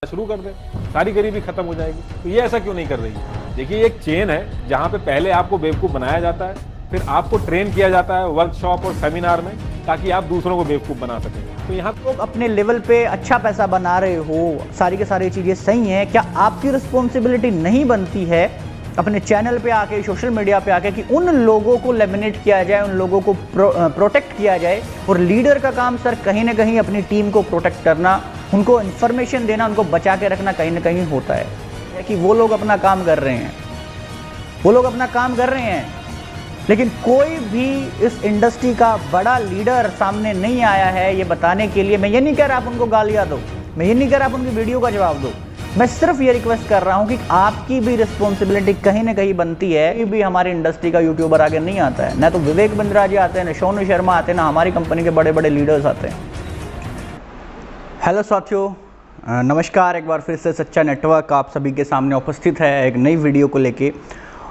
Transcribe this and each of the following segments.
शुरू कर दे, सारी गरीबी खत्म हो जाएगी। तो ये ऐसा क्यों नहीं कर रही है? देखिए, एक चेन है जहां पे पहले आपको बेवकूफ बनाया जाता है, फिर आपको ट्रेन किया जाता है वर्कशॉप और सेमिनार में, ताकि आप दूसरों को बेवकूफ बना सकें। तो यहाँ लोग अपने लेवल पे अच्छा पैसा बना रहे हो, सारी की सारी चीजें सही हैं, क्या आपकी रिस्पॉन्सिबिलिटी नहीं बनती है अपने चैनल पे आके, सोशल मीडिया पे आके, कि उन लोगों को लेमिनेट किया जाए, उन लोगों को प्रोटेक्ट किया जाए? और लीडर का काम सर कहीं ना कहीं अपनी टीम को प्रोटेक्ट करना, उनको इन्फॉर्मेशन देना, उनको बचा के रखना कहीं ना कहीं होता है कि वो लोग अपना काम कर रहे हैं, वो लोग अपना काम कर रहे हैं, लेकिन कोई भी इस इंडस्ट्री का बड़ा लीडर सामने नहीं आया है ये बताने के लिए। मैं ये नहीं कह रहा आप उनको गालियां दो, मैं ये नहीं कह रहा आप उनकी वीडियो का जवाब दो, मैं सिर्फ ये रिक्वेस्ट कर रहा हूं कि आपकी भी रिस्पॉन्सिबिलिटी कहीं ना कहीं बनती है। कि भी हमारी इंडस्ट्री का यूट्यूबर आगे नहीं आता है, ना तो विवेक बिंद्रा जी आते हैं, ना सोनू शर्मा आते हैं, ना हमारी कंपनी के बड़े बड़े लीडर्स आते हैं। हेलो साथियों, नमस्कार। एक बार फिर से सच्चा नेटवर्क आप सभी के सामने उपस्थित है एक नई वीडियो को लेके।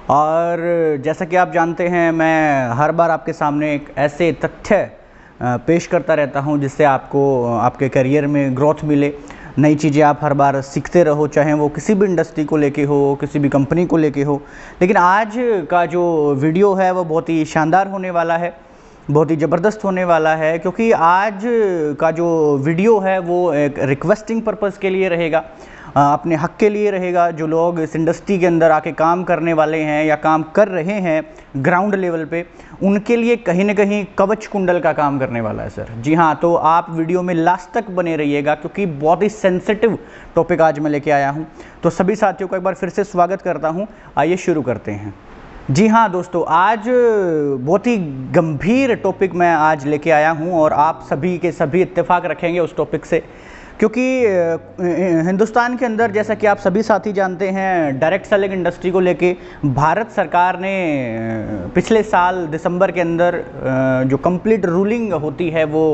और जैसा कि आप जानते हैं, मैं हर बार आपके सामने एक ऐसे तथ्य पेश करता रहता हूं जिससे आपको आपके करियर में ग्रोथ मिले, नई चीज़ें आप हर बार सीखते रहो, चाहे वो किसी भी इंडस्ट्री को लेके हो, किसी भी कंपनी को लेके हो। लेकिन आज का जो वीडियो है वो बहुत ही शानदार होने वाला है, बहुत ही ज़बरदस्त होने वाला है, क्योंकि आज का जो वीडियो है वो एक रिक्वेस्टिंग पर्पज़ के लिए रहेगा, अपने हक के लिए रहेगा। जो लोग इस इंडस्ट्री के अंदर आके काम करने वाले हैं या काम कर रहे हैं ग्राउंड लेवल पे, उनके लिए कहीं ना कहीं कवच कुंडल का काम करने वाला है सर। जी हाँ, तो आप वीडियो में लास्ट तक बने रहिएगा, क्योंकि बहुत ही सेंसिटिव टॉपिक आज मैं लेके आया हूँ। तो सभी साथियों का एक बार फिर से स्वागत करता हूँ। आइए शुरू करते हैं। जी हाँ दोस्तों, आज बहुत ही गंभीर टॉपिक मैं आज लेके आया हूँ और आप सभी के सभी इत्तेफाक रखेंगे उस टॉपिक से, क्योंकि हिंदुस्तान के अंदर, जैसा कि आप सभी साथी जानते हैं, डायरेक्ट सेलिंग इंडस्ट्री को लेके भारत सरकार ने पिछले साल दिसंबर के अंदर जो कंप्लीट रूलिंग होती है वो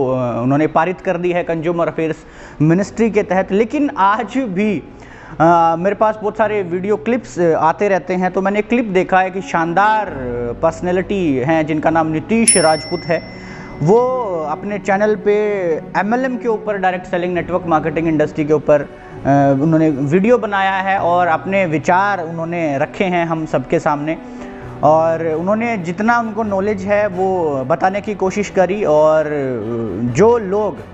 उन्होंने पारित कर दी है कंज्यूमर अफेयर्स मिनिस्ट्री के तहत। लेकिन आज भी मेरे पास बहुत सारे वीडियो क्लिप्स आते रहते हैं, तो मैंने एक क्लिप देखा है कि शानदार पर्सनैलिटी हैं जिनका नाम नीतीश राजपूत है। वो अपने चैनल पे MLM के ऊपर, direct selling network marketing industry के ऊपर उन्होंने वीडियो बनाया है और अपने विचार उन्होंने रखे हैं हम सबके सामने, और उन्होंने जितना उनको नॉलेज है वो बताने की कोशिश करी। और जो लोग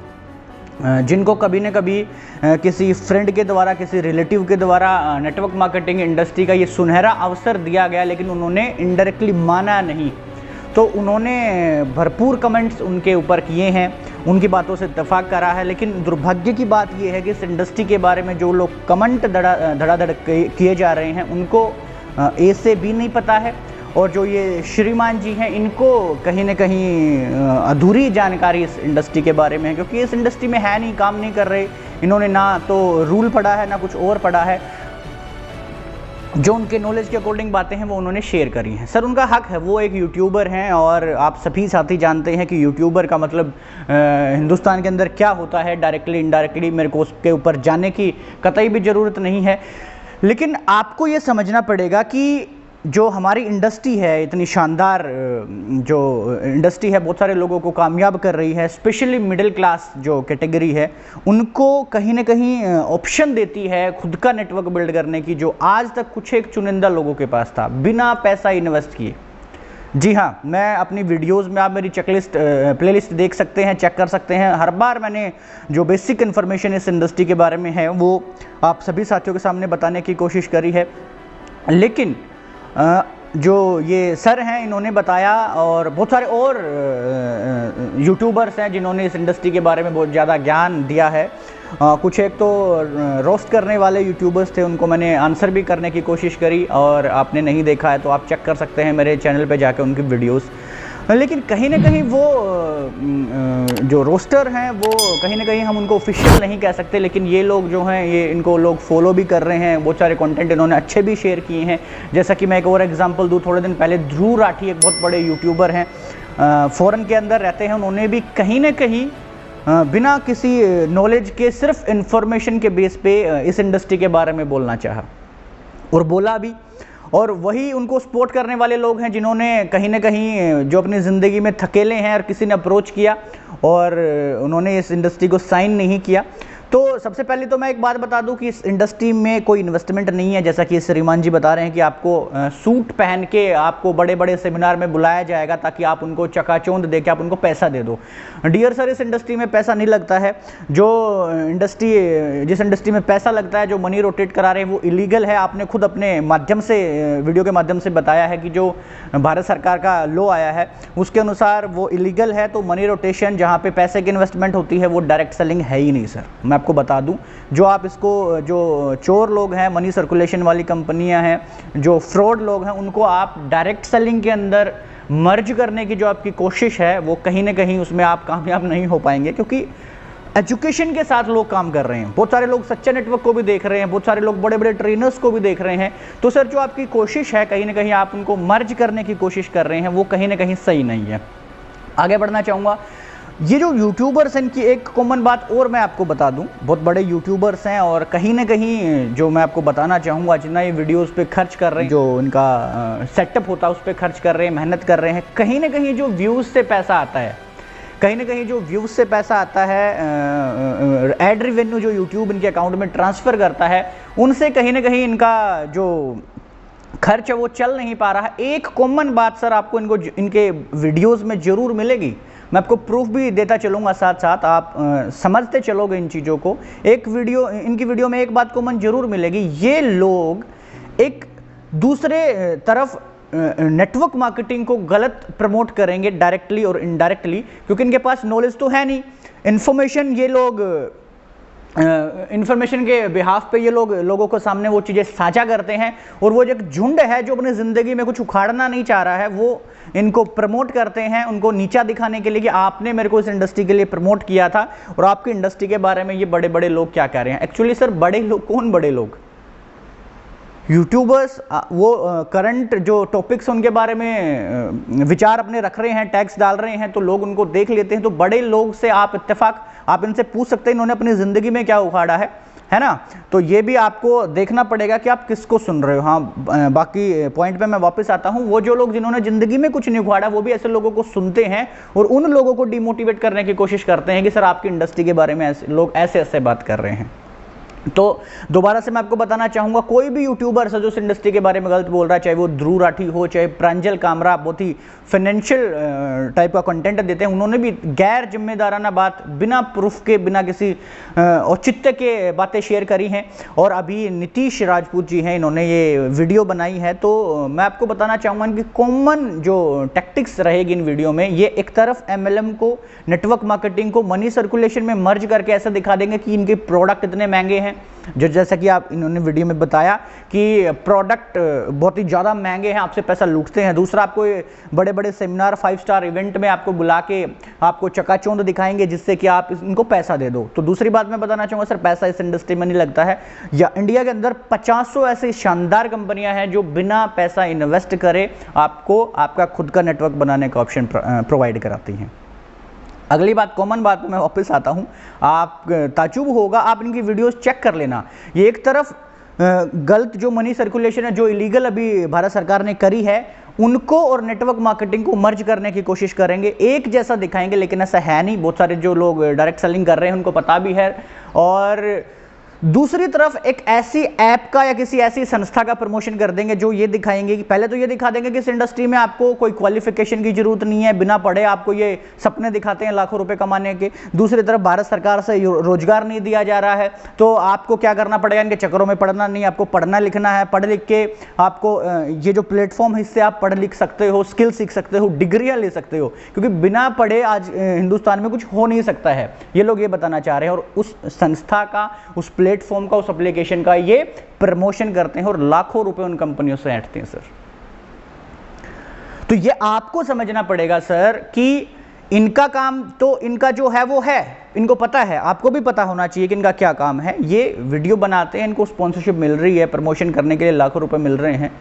जिनको कभी न कभी किसी फ्रेंड के द्वारा, किसी रिलेटिव के द्वारा नेटवर्क मार्केटिंग इंडस्ट्री का ये सुनहरा अवसर दिया गया, लेकिन उन्होंने इनडायरेक्टली माना नहीं, तो उन्होंने भरपूर कमेंट्स उनके ऊपर किए हैं, उनकी बातों से इत्तेफाक करा है। लेकिन दुर्भाग्य की बात ये है कि इस इंडस्ट्री के बारे में जो लोग कमेंट धड़ाधड़ किए जा रहे हैं, उनको ए से भी नहीं पता है, और जो ये श्रीमान जी हैं, इनको कहीं ना कहीं अधूरी जानकारी इस इंडस्ट्री के बारे में है, क्योंकि इस इंडस्ट्री में है नहीं, काम नहीं कर रहे इन्होंने, ना तो रूल पढ़ा है ना कुछ और पढ़ा है। जो उनके नॉलेज के अकॉर्डिंग बातें हैं वो उन्होंने शेयर करी हैं। सर उनका हक है, वो एक यूट्यूबर हैं, और आप सभी साथी जानते हैं कि यूट्यूबर का मतलब हिंदुस्तान के अंदर क्या होता है, डायरेक्टली इनडायरेक्टली मेरे को उसके ऊपर जाने की कतई भी ज़रूरत नहीं है। लेकिन आपको ये समझना पड़ेगा कि जो हमारी इंडस्ट्री है, इतनी शानदार जो इंडस्ट्री है, बहुत सारे लोगों को कामयाब कर रही है, स्पेशली मिडिल क्लास जो कैटेगरी है, उनको कहीं ना कहीं ऑप्शन देती है खुद का नेटवर्क बिल्ड करने की, जो आज तक कुछ एक चुनिंदा लोगों के पास था, बिना पैसा इन्वेस्ट किए। जी हाँ, मैं अपनी वीडियोस में, आप मेरी चेकलिस्ट प्लेलिस्ट देख सकते हैं, चेक कर सकते हैं। हर बार मैंने जो बेसिक इन्फॉर्मेशन इस इंडस्ट्री के बारे में है वो आप सभी साथियों के सामने बताने की कोशिश करी है। लेकिन जो ये सर हैं, इन्होंने बताया, और बहुत सारे और यूट्यूबर्स हैं जिन्होंने इस इंडस्ट्री के बारे में बहुत ज़्यादा ज्ञान दिया है। कुछ एक तो रोस्ट करने वाले यूट्यूबर्स थे, उनको मैंने आंसर भी करने की कोशिश करी, और आपने नहीं देखा है तो आप चेक कर सकते हैं मेरे चैनल पे जाके उनकी वीडियोस। लेकिन कहीं ना कहीं वो जो रोस्टर हैं वो कहीं ना कहीं हम उनको ऑफिशियल नहीं कह सकते, लेकिन ये लोग जो हैं, ये इनको लोग फॉलो भी कर रहे हैं, बहुत सारे कंटेंट इन्होंने अच्छे भी शेयर किए हैं। जैसा कि मैं एक और एग्जांपल दूँ, थोड़े दिन पहले ध्रुव राठी एक बहुत बड़े यूट्यूबर हैं, फॉरेन के अंदर रहते हैं, उन्होंने भी कहीं ना कहीं बिना किसी नॉलेज के, सिर्फ इंफॉर्मेशन के बेस पे इस इंडस्ट्री के बारे में बोलना चाहा, और बोला भी। और वही उनको सपोर्ट करने वाले लोग हैं जिन्होंने कहीं ना कहीं जो अपनी ज़िंदगी में थकेले हैं और किसी ने अप्रोच किया और उन्होंने इस इंडस्ट्री को साइन नहीं किया, तो सबसे पहले तो मैं एक बात बता दूं कि इस इंडस्ट्री में कोई इन्वेस्टमेंट नहीं है, जैसा कि श्रीमान जी बता रहे हैं कि आपको सूट पहन के आपको बड़े बड़े सेमिनार में बुलाया जाएगा ताकि आप उनको चकाचौंध दे के आप उनको पैसा दे दो। डियर सर, इस इंडस्ट्री में पैसा नहीं लगता है। जिस इंडस्ट्री में पैसा लगता है, जो मनी रोटेट करा रहे हैं, वो इलीगल है। आपने खुद अपने माध्यम से, वीडियो के माध्यम से बताया है कि जो भारत सरकार का लॉ आया है उसके अनुसार वो इलीगल है। तो मनी रोटेशन, जहाँ पे पैसे की इन्वेस्टमेंट होती है, वो डायरेक्ट सेलिंग है ही नहीं सर। मैं आपको बता दूं, जो आप इसको, जो चोर लोग हैं, मनी सर्कुलेशन वाली कंपनियां हैं, जो फ्रॉड लोग हैं, उनको आप डायरेक्ट सेलिंग के अंदर मर्ज करने की जो आपकी कोशिश है, वो कहीं ना कहीं उसमें आप कामयाब नहीं हो पाएंगे, क्योंकि एजुकेशन के साथ लोग काम कर रहे हैं। बहुत सारे लोग सच्चा नेटवर्क को भी देख रहे हैं, बहुत सारे लोग बड़े बड़े ट्रेनर्स को भी देख रहे हैं। तो सर, जो आपकी कोशिश है, कहीं ना कहीं आप उनको मर्ज करने की कोशिश कर रहे हैं, वो कहीं ना कहीं सही नहीं है। आगे बढ़ना चाहूँगा। ये जो यूट्यूबर्स हैं, इनकी एक कॉमन बात और मैं आपको बता दूं, बहुत बड़े यूट्यूबर्स हैं और कहीं ना कहीं जो मैं आपको बताना चाहूँगा, जितना ये वीडियोस पे खर्च कर रहे हैं, जो इनका सेटअप होता है उस पर खर्च कर रहे हैं, मेहनत कर रहे हैं, कहीं ना कहीं जो व्यूज़ से पैसा आता है, कहीं ना कहीं जो व्यूज़ से पैसा आता है, एड रेवेन्यू जो यूट्यूब इनके अकाउंट में ट्रांसफ़र करता है, उनसे कहीं ना कहीं इनका जो खर्च है वो चल नहीं पा रहा है। एक कॉमन बात सर आपको इनके वीडियोज़ में ज़रूर मिलेगी, मैं आपको प्रूफ भी देता चलूँगा साथ साथ, आप समझते चलोगे इन चीज़ों को। इनकी वीडियो में एक बात कॉमन जरूर मिलेगी, ये लोग एक दूसरे तरफ नेटवर्क मार्केटिंग को गलत प्रमोट करेंगे, डायरेक्टली और इनडायरेक्टली, क्योंकि इनके पास नॉलेज तो है नहीं। इन्फॉर्मेशन ये लोग इन्फॉर्मेशन के बिहाफ पे ये लोगों को सामने वो चीज़ें साझा करते हैं, और वो जो एक झुंड है जो अपनी ज़िंदगी में कुछ उखाड़ना नहीं चाह रहा है, वो इनको प्रमोट करते हैं, उनको नीचा दिखाने के लिए कि आपने मेरे को इस इंडस्ट्री के लिए प्रमोट किया था और आपकी इंडस्ट्री के बारे में ये बड़े बड़े लोग क्या कह रहे हैं। एक्चुअली सर, बड़े लोग कौन? बड़े लोग यूट्यूबर्स, वो करंट जो टॉपिक्स उनके बारे में विचार अपने रख रहे हैं, टैग्स डाल रहे हैं, तो लोग उनको देख लेते हैं। तो बड़े लोग से आप इत्तेफाक, आप इनसे पूछ सकते हैं इन्होंने अपनी ज़िंदगी में क्या उखाड़ा है ना। तो ये भी आपको देखना पड़ेगा कि आप किसको सुन रहे हो। हाँ, बाकी पॉइंट पे मैं वापस आता हूँ। वो जो लोग जिन्होंने ज़िंदगी में कुछ नहीं उखाड़ा, वो भी ऐसे लोगों को सुनते हैं और उन लोगों को डिमोटिवेट करने की कोशिश करते हैं कि सर आपकी इंडस्ट्री के बारे में लोग ऐसे ऐसे बात कर रहे हैं। तो दोबारा से मैं आपको बताना चाहूँगा, कोई भी यूट्यूबर है जो इस इंडस्ट्री के बारे में गलत बोल रहा है, चाहे वो ध्रुव राठी हो, चाहे प्रांजल कामरा, बहुत ही फाइनेंशियल टाइप का कंटेंट देते हैं, उन्होंने भी गैर जिम्मेदाराना बात, बिना प्रूफ के, बिना किसी औचित्य के बातें शेयर करी हैं। और अभी नीतीश राजपूत जी हैं, इन्होंने ये वीडियो बनाई है। तो मैं आपको बताना चाहूँगा इनकी कॉमन जो टैक्टिक्स रहेगी इन वीडियो में, ये एक तरफ MLM को, नेटवर्क मार्केटिंग को मनी सर्कुलेशन में मर्ज करके ऐसा दिखा देंगे कि इनके प्रोडक्ट इतने महंगे हैं, जो जैसा कि आप इन्होंने वीडियो में बताया कि प्रोडक्ट बहुत ही ज़्यादा महंगे हैं, आपसे पैसा लूटते हैं। दूसरा, आपको बड़े बड़े सेमिनार, 5 स्टार इवेंट में आपको बुला के आपको चकाचौंध दिखाएंगे जिससे कि आप इनको पैसा दे दो। तो दूसरी बात मैं बताना चाहूँगा, सर पैसा इस इंडस्ट्री में नहीं लगता है। या इंडिया के अंदर 50 ऐसी शानदार कंपनियां हैं जो बिना पैसा इन्वेस्ट करे आपको आपका खुद का नेटवर्क बनाने का ऑप्शन प्रोवाइड कराती हैं। अगली बात, कॉमन बात पे मैं वापस आता हूँ, आप ताजुब होगा, आप इनकी वीडियोस चेक कर लेना। ये एक तरफ गलत जो मनी सर्कुलेशन है, जो इलीगल अभी भारत सरकार ने करी है, उनको और नेटवर्क मार्केटिंग को मर्ज करने की कोशिश करेंगे, एक जैसा दिखाएंगे, लेकिन ऐसा है नहीं। बहुत सारे जो लोग डायरेक्ट सेलिंग कर रहे हैं उनको पता भी है। और दूसरी तरफ एक ऐसी ऐप का या किसी ऐसी संस्था का प्रमोशन कर देंगे जो ये दिखाएंगे कि, पहले तो ये दिखा देंगे कि इस इंडस्ट्री में आपको कोई क्वालिफिकेशन की जरूरत नहीं है, बिना पढ़े आपको ये सपने दिखाते हैं लाखों रुपए कमाने के। दूसरी तरफ भारत सरकार से रोजगार नहीं दिया जा रहा है, तो आपको क्या करना पड़ेगा, इनके चक्करों में पढ़ना नहीं, आपको पढ़ना लिखना है। पढ़ लिख के आपको ये जो प्लेटफॉर्म है इससे आप पढ़ लिख सकते हो, स्किल सीख सकते हो, डिग्रियाँ ले सकते हो, क्योंकि बिना पढ़े आज हिंदुस्तान में कुछ हो नहीं सकता है। ये लोग ये बताना चाह रहे हैं, और उस संस्था का, उस प्लेटफॉर्म का, उस एप्लीकेशन का ये प्रमोशन करते हैं और लाखों रुपए उन कंपनियों से ऐंठते हैं सर। तो ये आपको समझना पड़ेगा सर कि इनका काम तो, इनका जो है वो है, इनको पता है, आपको भी पता होना चाहिए कि इनका क्या काम है। ये वीडियो बनाते हैं, इनको स्पॉन्सरशिप मिल रही है, प्रमोशन करने के लिए लाखों रुपए मिल रहे हैं।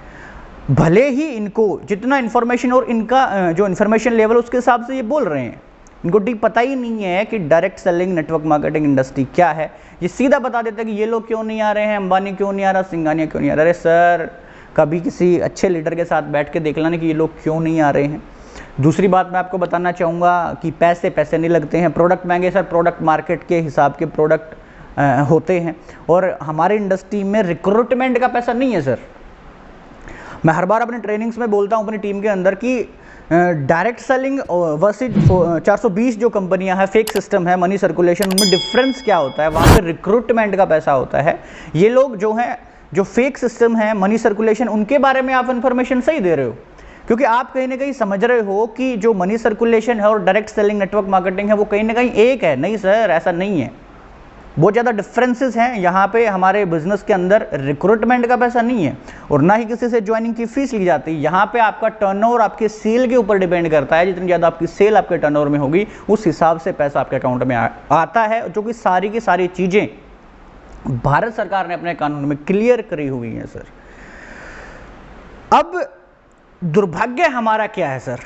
भले ही इनको जितना इन्फॉर्मेशन और इनका जो इन्फॉर्मेशन लेवल उसके हिसाब से ये बोल रहे हैं, इनको ठीक पता ही नहीं है कि direct selling network marketing industry क्या है। ये सीधा बता देते हैं कि ये लोग क्यों नहीं आ रहे हैं, अंबानी क्यों नहीं आ रहा, सिंघानिया क्यों नहीं आ रहा। अरे सर, कभी किसी अच्छे लीडर के साथ बैठ के देख लेना कि ये लोग क्यों नहीं आ रहे हैं। दूसरी बात मैं आपको बताना चाहूँगा कि पैसे नहीं लगते हैं, प्रोडक्ट महंगे सर, प्रोडक्ट मार्केट के हिसाब के प्रोडक्ट होते हैं। और हमारे इंडस्ट्री में रिक्रूटमेंट का पैसा नहीं है सर। मैं हर बार अपने ट्रेनिंग्स में बोलता हूँ अपनी टीम के अंदर कि डायरेक्ट सेलिंग वर्सेज 420 जो कंपनियां हैं, फेक सिस्टम है, मनी सर्कुलेशन, उनमें डिफरेंस क्या होता है? वहाँ पे रिक्रूटमेंट का पैसा होता है। ये लोग जो हैं, जो फेक सिस्टम है, मनी सर्कुलेशन, उनके बारे में आप इन्फॉर्मेशन सही दे रहे हो, क्योंकि आप कहीं ना कहीं समझ रहे हो कि जो मनी सर्कुलेशन है और डायरेक्ट सेलिंग नेटवर्क मार्केटिंग है वो कहीं ना कहीं एक है। नहीं सर, ऐसा नहीं है, बहुत ज़्यादा डिफरेंसेस हैं। यहाँ पे हमारे बिजनेस के अंदर रिक्रूटमेंट का पैसा नहीं है और ना ही किसी से ज्वाइनिंग की फीस ली जाती है। यहाँ पे आपका टर्नओवर आपके सेल के ऊपर डिपेंड करता है। जितनी ज़्यादा आपकी सेल आपके टर्नओवर में होगी उस हिसाब से पैसा आपके अकाउंट में आता है, जो कि सारी की सारी चीज़ें भारत सरकार ने अपने कानून में क्लियर करी हुई हैं सर। अब दुर्भाग्य हमारा क्या है सर?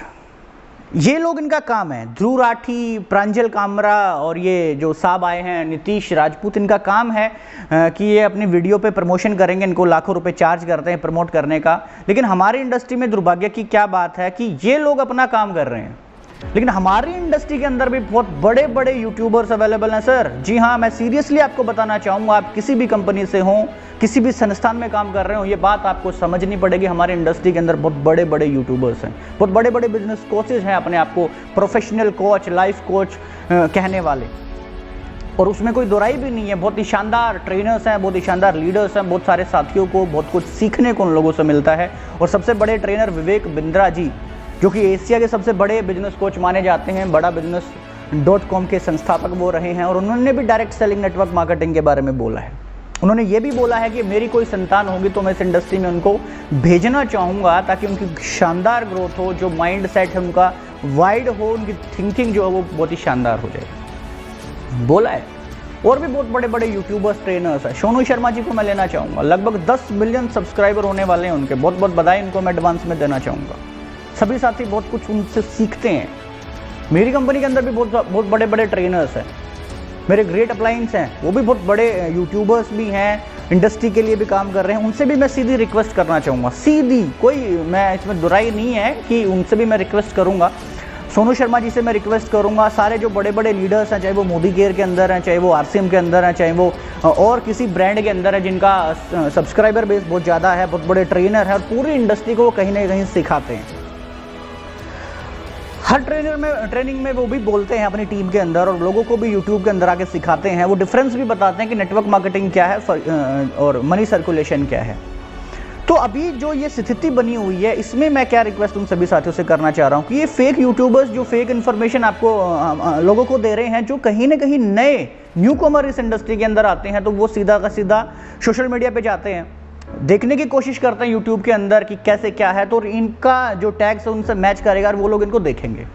ये लोग, इनका काम है, ध्रुव राठी, प्रांजल कामरा और ये जो साहब आए हैं नीतीश राजपूत, इनका काम है कि ये अपनी वीडियो पे प्रमोशन करेंगे। इनको लाखों रुपए चार्ज करते हैं प्रमोट करने का। लेकिन हमारी इंडस्ट्री में दुर्भाग्य की क्या बात है कि ये लोग अपना काम कर रहे हैं, लेकिन हमारी इंडस्ट्री के अंदर भी बहुत बड़े बड़े यूट्यूबर्स अवेलेबल हैं सर। जी हाँ, मैं सीरियसली आपको बताना चाहूँगा, आप किसी भी कंपनी से हों, किसी भी संस्थान में काम कर रहे हो, ये बात आपको समझनी पड़ेगी। हमारी इंडस्ट्री के अंदर बहुत बड़े बड़े यूट्यूबर्स हैं, बहुत बड़े बड़े बिजनेस कोचेज हैं, अपने आप को प्रोफेशनल कोच, लाइफ कोच कहने वाले, और उसमें कोई दोराई भी नहीं है। बहुत ही शानदार ट्रेनर्स हैं, बहुत ही शानदार लीडर्स हैं। बहुत सारे साथियों को बहुत कुछ सीखने को उन लोगों से मिलता है। और सबसे बड़े ट्रेनर विवेक बिंद्रा जी, जो कि एशिया के सबसे बड़े बिजनेस कोच माने जाते हैं, बड़ा बिजनेस.com के संस्थापक वो रहे हैं। और उन्होंने भी डायरेक्ट सेलिंग नेटवर्क मार्केटिंग के बारे में बोला है। उन्होंने ये भी बोला है कि मेरी कोई संतान होगी तो मैं इस इंडस्ट्री में उनको भेजना चाहूँगा, ताकि उनकी शानदार ग्रोथ हो, जो माइंड सेट है उनका वाइड हो, उनकी थिंकिंग जो है वो बहुत ही शानदार हो जाए, बोला है। और भी बहुत बड़े बड़े यूट्यूबर्स, ट्रेनर्स हैं। सोनू शर्मा जी को मैं लेना चाहूँगा, लगभग 10 मिलियन सब्सक्राइबर होने वाले हैं उनके। बहुत बहुत बधाई इनको मैं एडवांस में देना चाहूँगा। सभी साथी बहुत कुछ उनसे सीखते हैं। मेरी कंपनी के अंदर भी बहुत बड़े बड़े ट्रेनर्स हैं। मेरे ग्रेट अप्लायंस हैं, वो भी बहुत बड़े यूट्यूबर्स भी हैं, इंडस्ट्री के लिए भी काम कर रहे हैं। उनसे भी मैं सीधी रिक्वेस्ट करना चाहूँगा, सीधी, कोई मैं इसमें दुराई नहीं है कि उनसे भी मैं रिक्वेस्ट करूँगा। सोनू शर्मा जी से मैं रिक्वेस्ट करूँगा, सारे जो बड़े बड़े लीडर्स हैं, चाहे वो मोदी केयर के अंदर हैं, चाहे वो RCM के अंदर हैं, चाहे वो और किसी ब्रांड के अंदर है, जिनका सब्सक्राइबर बेस बहुत ज़्यादा है, बहुत बड़े ट्रेनर है और पूरी इंडस्ट्री को वो कहीं ना कहीं सिखाते हैं। हर ट्रेनिंग में वो भी बोलते हैं अपनी टीम के अंदर, और लोगों को भी यूट्यूब के अंदर आके सिखाते हैं। वो डिफरेंस भी बताते हैं कि नेटवर्क मार्केटिंग क्या है और मनी सर्कुलेशन क्या है। तो अभी जो ये स्थिति बनी हुई है, इसमें मैं क्या रिक्वेस्ट उन सभी साथियों से करना चाह रहा हूँ कि ये फेक यूट्यूबर्स जो फेक इन्फॉर्मेशन आपको लोगों को दे रहे हैं, जो कहीं ना कहीं नए न्यू कमर इस इंडस्ट्री के अंदर आते हैं, तो वो सीधा का सीधा सोशल मीडिया पे जाते हैं, देखने की कोशिश करते हैं यूट्यूब के अंदर कि कैसे क्या है, तो इनका जो टैग्स है उनसे मैच करेगा और वो लोग इनको देखेंगे।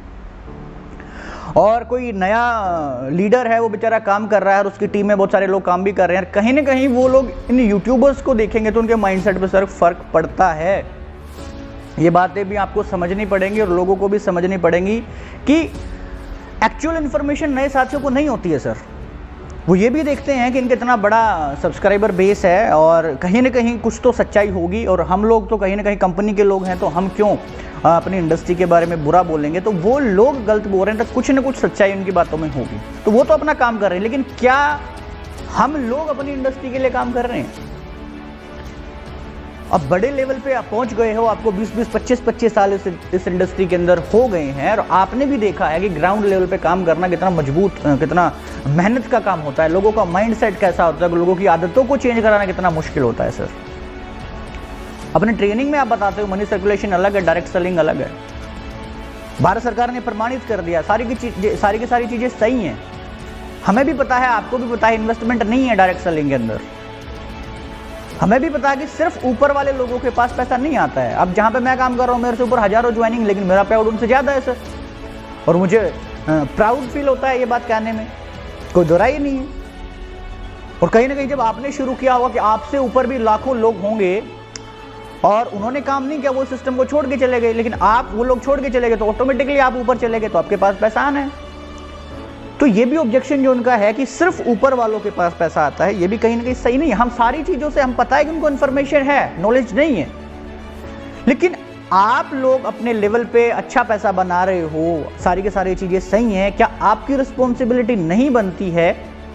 और कोई नया लीडर है, वो बेचारा काम कर रहा है और उसकी टीम में बहुत सारे लोग काम भी कर रहे हैं, कहीं ना कहीं वो लोग इन यूट्यूबर्स को देखेंगे तो उनके माइंडसेट पे सर फर्क पड़ता है। ये बातें भी आपको समझनी पड़ेंगी और लोगों को भी समझनी पड़ेंगी कि एक्चुअल इन्फॉर्मेशन नए साथियों को नहीं होती है सर। वो ये भी देखते हैं कि इनका इतना बड़ा सब्सक्राइबर बेस है और कहीं ना कहीं कुछ तो सच्चाई होगी, और हम लोग तो कहीं ना कहीं कंपनी के लोग हैं, तो हम क्यों अपनी इंडस्ट्री के बारे में बुरा बोलेंगे। तो वो लोग गलत बोल रहे हैं तो कुछ ना कुछ सच्चाई उनकी बातों में होगी, तो वो तो अपना काम कर रहे हैं। लेकिन क्या हम लोग अपनी इंडस्ट्री के लिए काम कर रहे हैं? अब बड़े लेवल पे आप पहुंच गए हो, आपको 20-20, 25-25 साल इस इंडस्ट्री के अंदर हो गए हैं, और आपने भी देखा है कि ग्राउंड लेवल पे काम करना कितना मजबूत, कितना मेहनत का काम होता है, लोगों का माइंडसेट कैसा होता है, लोगों की आदतों को चेंज कराना कितना मुश्किल होता है सर। अपने ट्रेनिंग में आप बताते हो मनी सर्कुलेशन अलग है, डायरेक्ट सेलिंग अलग है। भारत सरकार ने प्रमाणित कर दिया, सारी की सारी चीजें सही हैं। हमें भी पता है, आपको भी पता है, इन्वेस्टमेंट नहीं है डायरेक्ट सेलिंग के अंदर। हमें भी पता है कि सिर्फ ऊपर वाले लोगों के पास पैसा नहीं आता है। अब जहां पे मैं काम कर रहा हूं, मेरे से ऊपर हजारों ज्वाइनिंग, लेकिन मेरा प्राउड उनसे ज्यादा है सर, और मुझे प्राउड फील होता है ये बात कहने में, कोई दोराई नहीं है। और कहीं ना कहीं जब आपने शुरू किया होगा कि आपसे ऊपर भी लाखों लोग होंगे और उन्होंने काम नहीं किया, वो सिस्टम को छोड़ के चले गए, लेकिन आप वो लोग छोड़ के चले गए तो ऑटोमेटिकली आप ऊपर चले गए, तो आपके पास पैसा आना है। तो ये भी ऑब्जेक्शन जो उनका है कि सिर्फ ऊपर वालों के पास पैसा आता है, ये भी कहीं ना कहीं सही नहीं है। हम सारी चीजों से हम पता है कि उनको इन्फॉर्मेशन है, नॉलेज नहीं है, लेकिन आप लोग अपने लेवल पे अच्छा पैसा बना रहे हो, सारी की सारी चीजें सही हैं, क्या आपकी रिस्पॉन्सिबिलिटी नहीं बनती है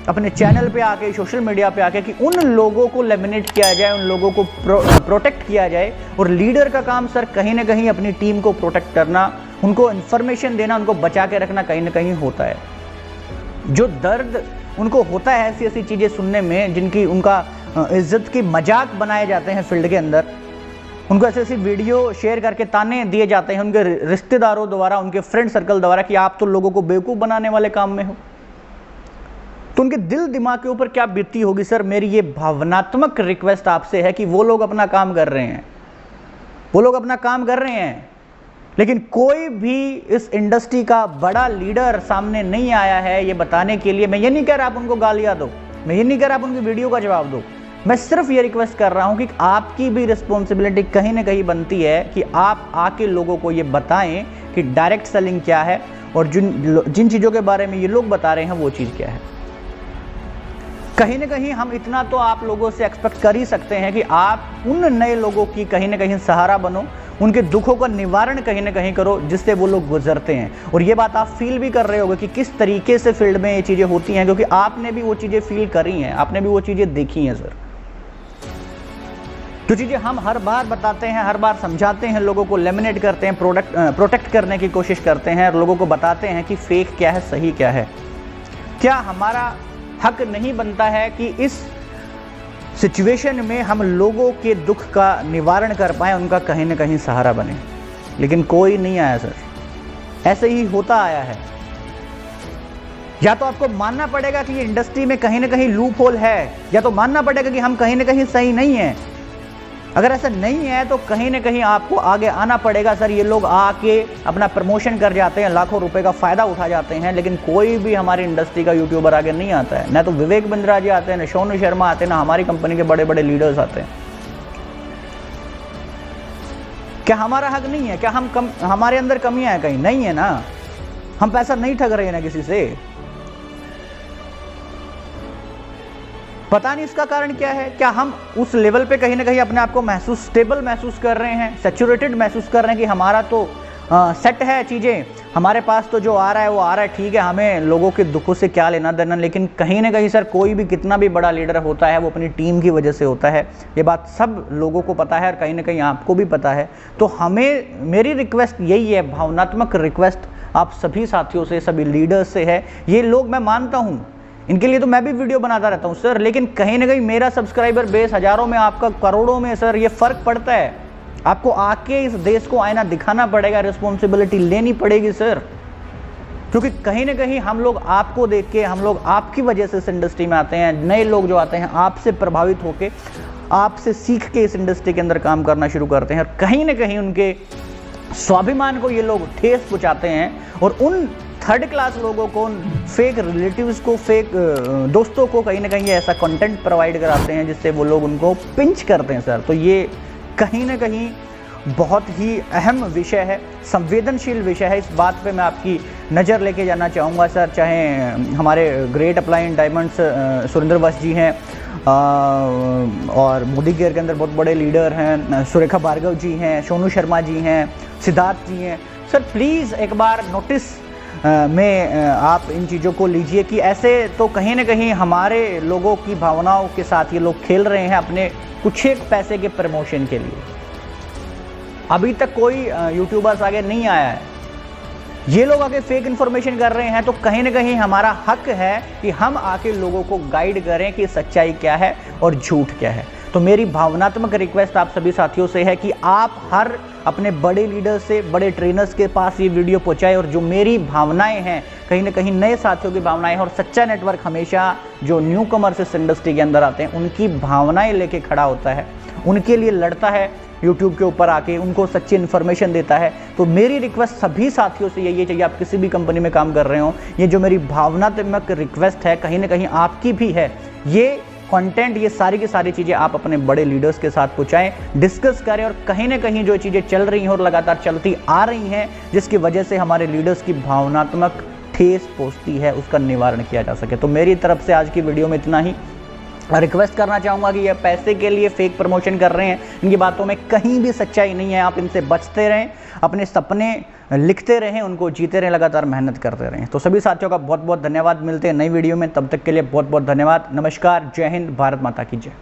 अपने चैनल पे आके, सोशल मीडिया पे आके कि उन लोगों को लेमिनेट किया जाए, उन लोगों को प्रोटेक्ट किया जाए। और लीडर का काम सर कहीं ना कहीं अपनी टीम को प्रोटेक्ट करना, उनको इन्फॉर्मेशन देना, उनको बचा के रखना कहीं ना कहीं होता है। जो दर्द उनको होता है ऐसी ऐसी चीज़ें सुनने में, जिनकी उनका इज्जत की मजाक बनाए जाते हैं फील्ड के अंदर, उनको ऐसी ऐसी वीडियो शेयर करके ताने दिए जाते हैं उनके रिश्तेदारों द्वारा, उनके फ्रेंड सर्कल द्वारा कि आप तो लोगों को बेवकूफ़ बनाने वाले काम में हो, तो उनके दिल दिमाग के ऊपर क्या बीतती होगी सर। मेरी ये भावनात्मक रिक्वेस्ट आपसे है कि वो लोग अपना काम कर रहे हैं, वो लोग अपना काम कर रहे हैं, लेकिन कोई भी इस इंडस्ट्री का बड़ा लीडर सामने नहीं आया है ये बताने के लिए। मैं ये नहीं कह रहा आप उनको गालियां दो, मैं ये नहीं कह रहा आप उनकी वीडियो का जवाब दो, मैं सिर्फ ये रिक्वेस्ट कर रहा हूं कि आपकी भी रिस्पॉन्सिबिलिटी कहीं ना कहीं बनती है कि आप आके लोगों को ये बताएं कि डायरेक्ट सेलिंग क्या है और जिन चीज़ों के बारे में ये लोग बता रहे हैं वो चीज़ क्या है। कहीं ना कहीं हम इतना तो आप लोगों से एक्सपेक्ट कर ही सकते हैं कि आप उन नए लोगों की कहीं ना कहीं सहारा बनो, उनके दुखों का निवारण कहीं ना कहीं करो जिससे वो लोग गुजरते हैं। और ये बात आप फील भी कर रहे होगे कि किस तरीके से फील्ड में ये चीज़ें होती हैं, क्योंकि आपने भी वो चीज़ें फील करी हैं, आपने भी वो चीज़ें देखी हैं सर। जो चीज़ें हम हर बार बताते हैं, हर बार समझाते हैं, लोगों को लेमिनेट करते हैं, प्रोटेक्ट करने की कोशिश करते हैं, लोगों को बताते हैं कि फेक क्या है, सही क्या है। क्या हमारा हक नहीं बनता है कि इस सिचुएशन में हम लोगों के दुख का निवारण कर पाएं, उनका कहीं ना कहीं सहारा बने? लेकिन कोई नहीं आया सर, ऐसे ही होता आया है। या तो आपको मानना पड़ेगा कि ये इंडस्ट्री में कहीं ना कहीं लूप होल है, या तो मानना पड़ेगा कि हम कहीं ना कहीं सही नहीं हैं। अगर ऐसा नहीं है तो कहीं ना कहीं आपको आगे आना पड़ेगा सर। ये लोग आके अपना प्रमोशन कर जाते हैं, लाखों रुपए का फायदा उठा जाते हैं, लेकिन कोई भी हमारी इंडस्ट्री का यूट्यूबर आगे नहीं आता है। ना तो विवेक बिंद्रा जी आते हैं, ना सोनू शर्मा आते हैं, ना हमारी कंपनी के बड़े बड़े लीडर्स आते हैं। क्या हमारा हक नहीं है? क्या हमारे अंदर कमियां हैं? कहीं नहीं है ना। हम पैसा नहीं ठग रहे हैं ना किसी से। पता नहीं इसका कारण क्या है। क्या हम उस लेवल पे कहीं ना कहीं अपने आप को स्टेबल महसूस कर रहे हैं, सैचुरेटेड महसूस कर रहे हैं कि हमारा तो सेट है चीज़ें, हमारे पास तो जो आ रहा है वो आ रहा है, ठीक है, हमें लोगों के दुखों से क्या लेना देना। लेकिन कहीं ना कहीं सर कोई भी कितना भी बड़ा लीडर होता है वो अपनी टीम की वजह से होता है। ये बात सब लोगों को पता है और कहीं ना कहीं आपको भी पता है। तो मेरी रिक्वेस्ट यही है, भावनात्मक रिक्वेस्ट आप सभी साथियों से, सभी लीडर्स से है। ये लोग मैं मानता हूँ, इनके लिए तो मैं भी वीडियो बनाता रहता हूँ सर, लेकिन कहीं ना कहीं मेरा सब्सक्राइबर बेस हजारों में, आपका करोड़ों में सर, ये फर्क पड़ता है। आपको आके इस देश को आईना दिखाना पड़ेगा, रिस्पॉन्सिबिलिटी लेनी पड़ेगी सर, क्योंकि कहीं ना कहीं हम लोग आपको देख के, हम लोग आपकी वजह से इस इंडस्ट्री में आते हैं। नए लोग जो आते हैं आपसे प्रभावित होके, आपसे सीख के इस इंडस्ट्री के अंदर काम करना शुरू करते हैं, और कहीं ना कहीं उनके स्वाभिमान को ये लोग ठेस पहुंचाते हैं। और उन थर्ड क्लास लोगों को, फेक रिलेटिव्स को, फेक दोस्तों को कहीं ना कहीं ऐसा कंटेंट प्रोवाइड कराते हैं जिससे वो लोग उनको पिंच करते हैं सर। तो ये कहीं ना कहीं बहुत ही अहम विषय है, संवेदनशील विषय है। इस बात पे मैं आपकी नज़र लेके जाना चाहूँगा सर। चाहे हमारे ग्रेट अप्लायंस डायमंड्स सुरेंद्र वश जी हैं, और मोदी केयर के अंदर बहुत बड़े लीडर हैं, सुरेखा भार्गव जी हैं, सोनू शर्मा जी हैं, सिद्धार्थ जी हैं। सर प्लीज़ एक बार नोटिस में आप इन चीज़ों को लीजिए कि ऐसे तो कहीं ना कहीं हमारे लोगों की भावनाओं के साथ ये लोग खेल रहे हैं अपने कुछ एक पैसे के प्रमोशन के लिए। अभी तक कोई यूट्यूबर्स आगे नहीं आया है, ये लोग आगे फेक इन्फॉर्मेशन कर रहे हैं। तो कहीं ना कहीं हमारा हक है कि हम आके लोगों को गाइड करें कि सच्चाई क्या है और झूठ क्या है। तो मेरी भावनात्मक रिक्वेस्ट आप सभी साथियों से है कि आप हर अपने बड़े लीडर से, बड़े ट्रेनर्स के पास ये वीडियो पहुंचाएं, और जो मेरी भावनाएं हैं, कहीं ना कहीं नए साथियों की भावनाएं हैं, और सच्चा नेटवर्क हमेशा जो न्यू कमर्स इस इंडस्ट्री के अंदर आते हैं उनकी भावनाएं लेके खड़ा होता है, उनके लिए लड़ता है, यूट्यूब के ऊपर आके उनको सच्ची इन्फॉर्मेशन देता है। तो मेरी रिक्वेस्ट सभी साथियों से यही चाहिए, आप किसी भी कंपनी में काम कर रहे हो, ये जो मेरी भावनात्मक रिक्वेस्ट है कहीं ना कहीं आपकी भी है। ये कंटेंट, ये सारी की सारी चीज़ें आप अपने बड़े लीडर्स के साथ पहुंचाएं, डिस्कस करें, और कहीं ना कहीं जो चीज़ें चल रही हैं और लगातार चलती आ रही हैं जिसकी वजह से हमारे लीडर्स की भावनात्मक ठेस पहुंचती है, उसका निवारण किया जा सके। तो मेरी तरफ से आज की वीडियो में इतना ही। रिक्वेस्ट करना चाहूँगा कि ये पैसे के लिए फेक प्रमोशन कर रहे हैं, इनकी बातों में कहीं भी सच्चाई नहीं है। आप इनसे बचते रहें, अपने सपने लिखते रहें, उनको जीते रहें, लगातार मेहनत करते रहें। तो सभी साथियों का बहुत बहुत धन्यवाद। मिलते हैं नई वीडियो में, तब तक के लिए बहुत बहुत धन्यवाद। नमस्कार, जय हिंद, भारत माता की जय।